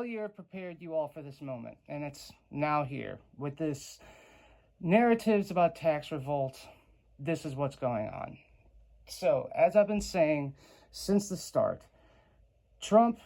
year prepared you all for this moment, and it's now here with this narratives about tax revolt. This is what's going on. So, as I've been saying since the start, Trump,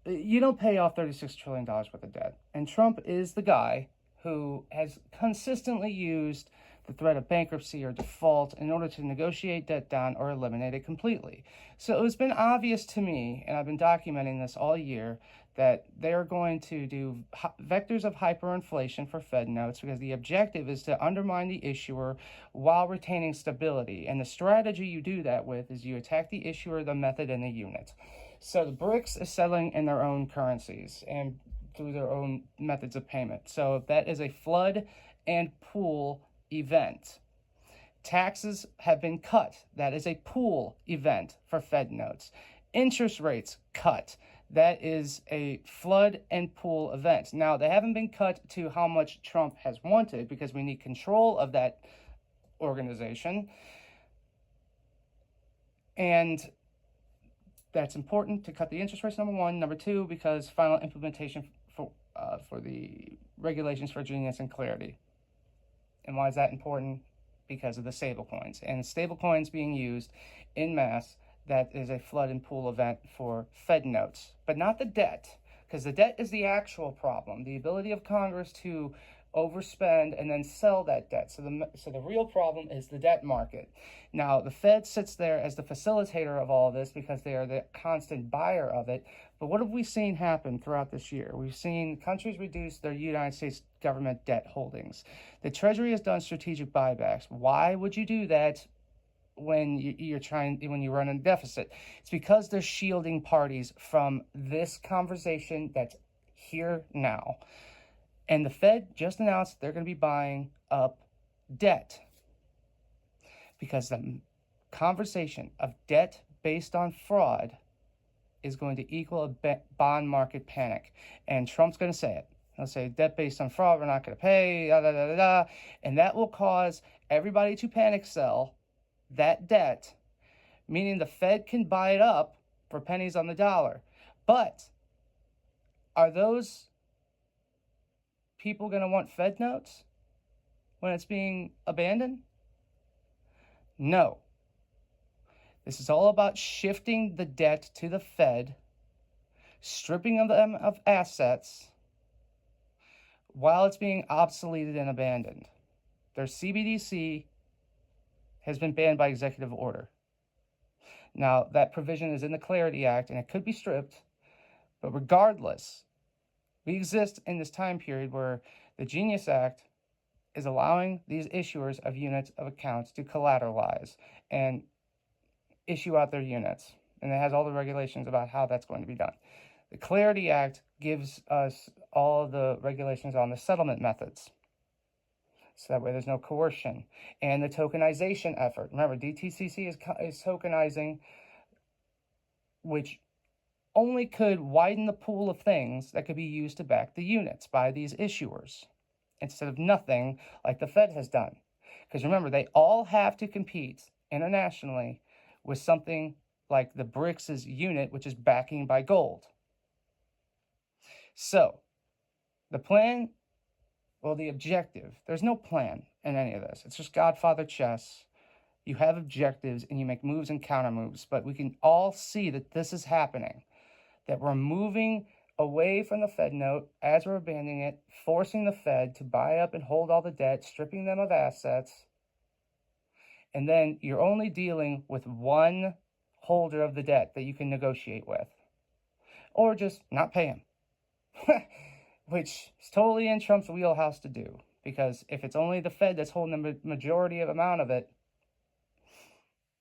you don't pay off $36 trillion worth of debt. And Trump is the guy who has consistently used the threat of bankruptcy or default in order to negotiate debt down or eliminate it completely. So it's been obvious to me, and I've been documenting this all year, that they're going to do vectors of hyperinflation for Fed notes because the objective is to undermine the issuer while retaining stability. And the strategy you do that with is you attack the issuer, the method, and the unit. So the BRICS is settling in their own currencies and through their own methods of payment. So that is a flood and pool event. Taxes have been cut. That is a pool event for Fed notes. Interest rates cut. That is a flood and pool event. Now, they haven't been cut to how much Trump has wanted because we need control of that organization. And that's important to cut the interest rates, number one. Number two, because final implementation for the regulations for genuineness and clarity. And why is that important? Because of the stablecoins. And stablecoins being used en masse, that is a flood and pool event for Fed notes, but not the debt, because the debt is the actual problem, the ability of Congress to overspend and then sell that debt. So the real problem is the debt market. Now, the Fed sits there as the facilitator of all this because they are the constant buyer of it. But what have we seen happen throughout this year? We've seen countries reduce their United States government debt holdings. The Treasury has done strategic buybacks. Why would you do that when you run a deficit? It's because they're shielding parties from this conversation that's here now. And the Fed just announced they're going to be buying up debt because the conversation of debt based on fraud is going to equal a bond market panic. And Trump's going to say it. He'll say, debt based on fraud, we're not going to pay, da, da, da, da, da. And that will cause everybody to panic sell that debt, meaning the Fed can buy it up for pennies on the dollar. But are those people going to want Fed notes when it's being abandoned? No. This is all about shifting the debt to the Fed, stripping them of assets while it's being obsoleted and abandoned. Their CBDC has been banned by executive order. Now, that provision is in the Clarity Act, and it could be stripped, but regardless, we exist in this time period where the Genius Act is allowing these issuers of units of accounts to collateralize and issue out their units. And it has all the regulations about how that's going to be done. The Clarity Act gives us all the regulations on the settlement methods. So that way there's no coercion. And the tokenization effort. Remember, DTCC is tokenizing, which only could widen the pool of things that could be used to back the units by these issuers instead of nothing like the Fed has done. Because remember, they all have to compete internationally with something like the BRICS' unit, which is backing by gold. So the plan, well, the objective, there's no plan in any of this. It's just Godfather chess. You have objectives and you make moves and counter moves, but we can all see that this is happening, that we're moving away from the Fed note as we're abandoning it, forcing the Fed to buy up and hold all the debt, stripping them of assets, and then you're only dealing with one holder of the debt that you can negotiate with, or just not pay him, which is totally in Trump's wheelhouse to do, because if it's only the Fed that's holding the majority of amount of it,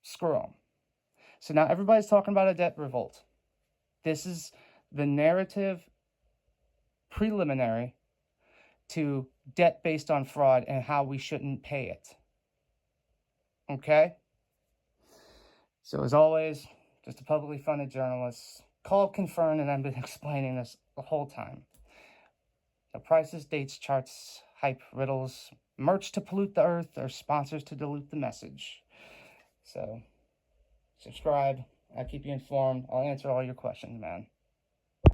screw them. So now everybody's talking about a debt revolt. This is the narrative preliminary to debt based on fraud and how we shouldn't pay it. Okay? So as always, just a publicly funded journalist, called Confirmed, and I've been explaining this the whole time. The prices, dates, charts, hype, riddles, merch to pollute the earth, or sponsors to dilute the message. So, subscribe. I'll keep you informed. I'll answer all your questions, man.